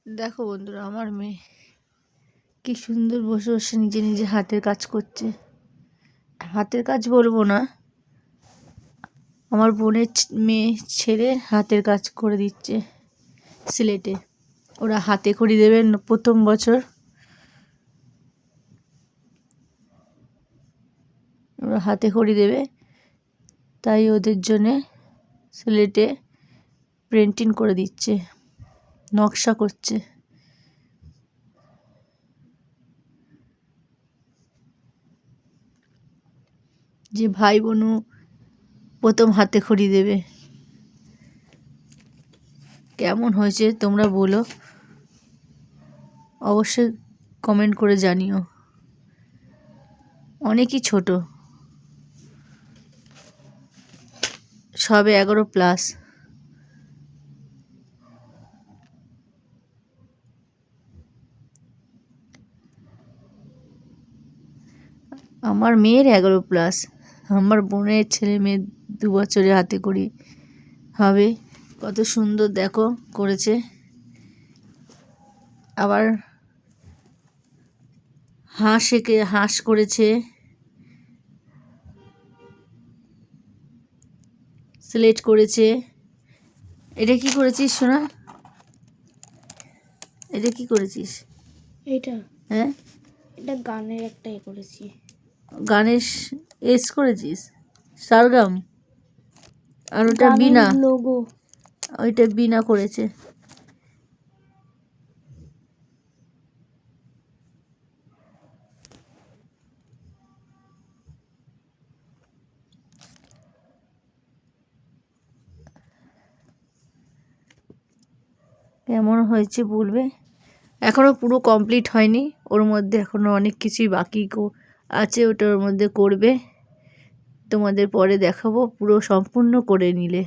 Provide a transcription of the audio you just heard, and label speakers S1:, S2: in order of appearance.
S1: দেখো বন্ধুরা, আমার মেয়ে কি সুন্দর বসে বসে নিজে নিজে হাতের কাজ করছে। হাতের কাজ বলবো না, আমার বোনের মেয়ে ছেলে হাতের কাজ করে দিচ্ছে সিলেটে। ওরা হাতে খড়ি দেবে প্রথম বছর, ওরা হাতে খড়ি দেবে, তাই ওদের জন্যে সিলেটে প্রিন্টিং করে দিচ্ছে, নকশা করছে। যে ভাই বোনু প্রথম হাতে খড়ি দেবে। কেমন হয়েছে তোমরা বলো, অবশ্যই কমেন্ট করে জানিও। অনেকই ছোট, সবে 11+। আমার মেয়ের 11+, আমার বোনের ছেলে মেয়ে 2 বছরে হাতে করি হবে। কত সুন্দর দেখো করেছে। আবার হাঁস করেছে, স্লেট করেছে। এটা কি করেছিস সোনা? এটা কি করেছিস?
S2: এটা
S1: হ্যাঁ,
S2: এটা গানের একটা করেছি।
S1: গানের এস করেছিস, সারগাম। আর ওটা বিনা,
S2: লোগো।
S1: ওইটা বিনা করেছে। কেমন হয়েছে বলবে। এখনও পুরো কমপ্লিট হয়নি, ওর মধ্যে এখনও অনেক কিছুই বাকি আছে, ওটার মধ্যে করবে। তোমাদের পরে দেখাবো পুরো সম্পূর্ণ করে নিলে।